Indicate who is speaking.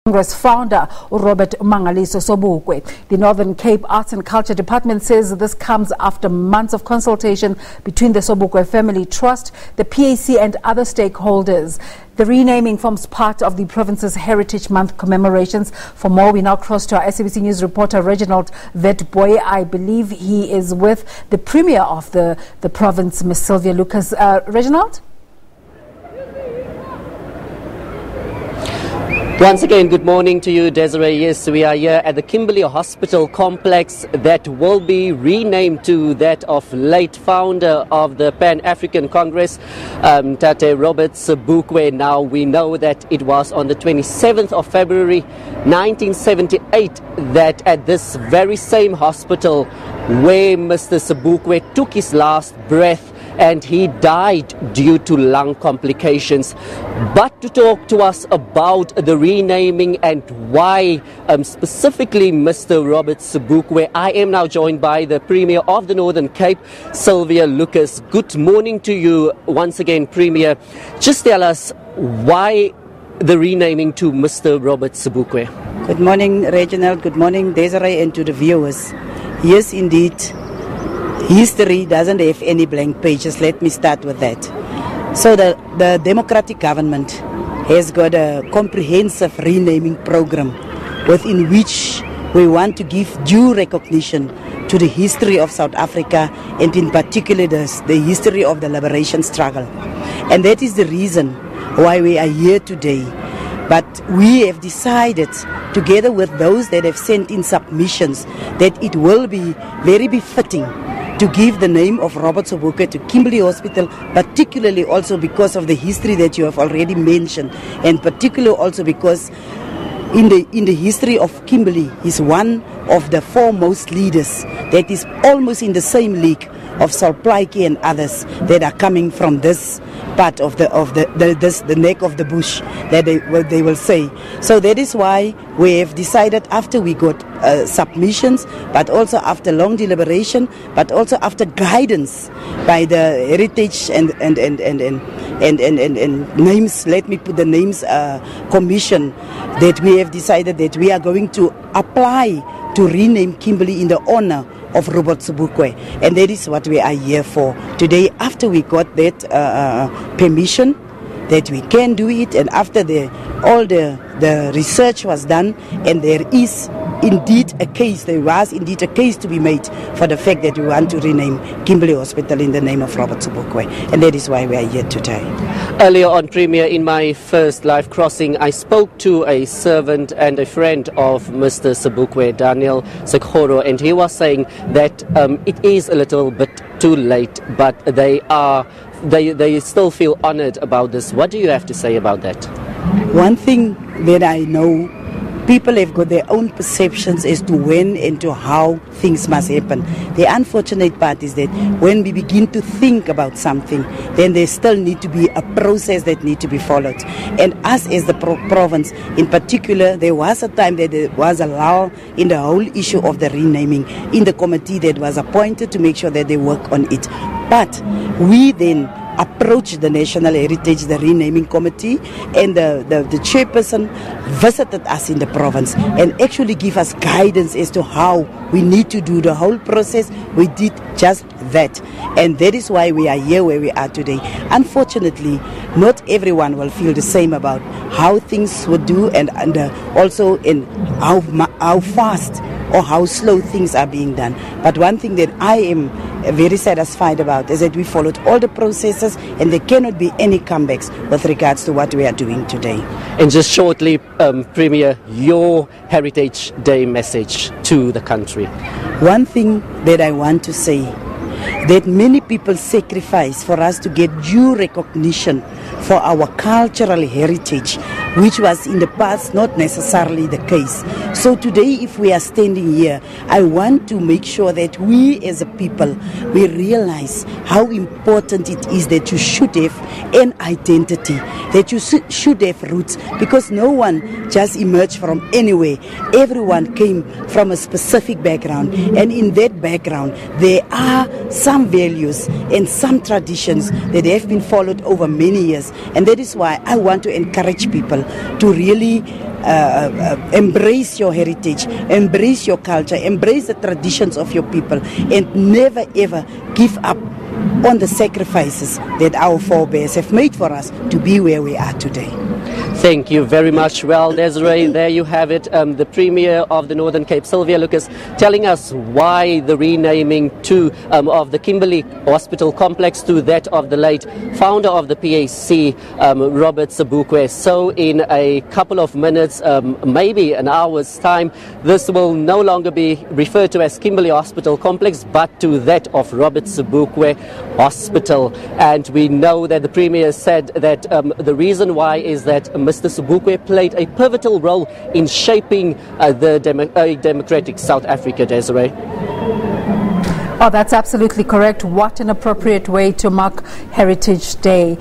Speaker 1: Congress founder Robert Sobukwe. The Northern Cape Arts and Culture Department says this comes after months of consultation between the Sobukwe Family Trust, the PAC and other stakeholders. The renaming forms part of the province's Heritage Month commemorations. For more, we now cross to our SABC News reporter Reginald Witbooi. I believe he is with the Premier of the province, Ms. Sylvia Lucas. Reginald?
Speaker 2: Once again, good morning to you, Desiree. Yes, we are here at the Kimberley Hospital Complex that will be renamed to that of late founder of the Pan African Congress, Tate Robert Sobukwe. Now, we know that it was on the 27th of February 1978 that at this very same hospital where Mr. Sobukwe took his last breath and he died due to lung complications. But to talk to us about the renaming and why specifically Mr. Robert Sobukwe, I am now joined by the Premier of the Northern Cape, Sylvia Lucas. Good morning to you once again, Premier. Just tell us why the renaming to Mr. Robert Sobukwe.
Speaker 3: Good morning, Reginald. Good morning, Desiree, and to the viewers. Yes, indeed. History doesn't have any blank pages. Let me start with that. So the democratic government has got a comprehensive renaming program within which we want to give due recognition to the history of South Africa and in particular the history of the liberation struggle. And that is the reason why we are here today. But we have decided, together with those that have sent in submissions, that it will be very befitting to give the name of Robert Sobukwe to Kimberley Hospital, particularly also because of the history that you have already mentioned, and particularly also because in the history of Kimberley, he's one of the foremost leaders that is almost in the same league of Sobukwe and others that are coming from this part of the neck of the bush, that they will say. So that is why we have decided, after we got submissions, but also after long deliberation, but also after guidance by the Heritage and names, let me put the names commission, that we have decided that we are going to apply to rename Kimberley in the honor of Robert Sobukwe, and that is what we are here for today. After we got that permission that we can do it, and after all the research was done, and there was indeed a case to be made for the fact that we want to rename Kimberley Hospital in the name of Robert Sobukwe, and that is why we are here today.
Speaker 2: Earlier on, Premier, in my first live crossing, I spoke to a servant and a friend of Mr. Sobukwe, Daniel Sekhoro, and he was saying that it is a little bit too late, but they still feel honored about this. What do you have to say about that?
Speaker 3: One thing that I know, people have got their own perceptions as to when and to how things must happen. The unfortunate part is that when we begin to think about something, then there still need to be a process that need to be followed. And us as the province in particular, there was a time that there was a lull in the whole issue of the renaming in the committee that was appointed to make sure that they work on it. But we then approached the National Heritage, the renaming committee, and the chairperson visited us in the province and actually give us guidance as to how we need to do the whole process. We did just that, and that is why we are here where we are today. Unfortunately, not everyone will feel the same about how things would do, and also in how fast or how slow things are being done. But one thing that I am very satisfied about is that we followed all the processes, and there cannot be any comebacks with regards to what we are doing today.
Speaker 2: And just shortly, Premier, your Heritage Day message to the country.
Speaker 3: One thing that I want to say, that many people sacrifice for us to get due recognition for our cultural heritage, which was in the past not necessarily the case. So today, if we are standing here, I want to make sure that we as a people, we realize how important it is that you should have an identity, that you should have roots, because no one just emerged from anywhere. Everyone came from a specific background, and in that background, there are some values and some traditions that have been followed over many years, and that is why I want to encourage people people to really embrace your heritage, embrace your culture, embrace the traditions of your people, and never ever give up on the sacrifices that our forebears have made for us to be where we are today.
Speaker 2: Thank you very much. Well, Desiree, there you have it. The Premier of the Northern Cape, Sylvia Lucas, telling us why the renaming of the Kimberley Hospital Complex to that of the late founder of the PAC, Robert Sobukwe. So in a couple of minutes, maybe an hour's time, this will no longer be referred to as Kimberley Hospital Complex, but to that of Robert Sobukwe Hospital. And we know that the Premier said that the reason why is that Mr. Sobukwe played a pivotal role in shaping the democratic South Africa, Desiree.
Speaker 1: Oh, that's absolutely correct. What an appropriate way to mark Heritage Day.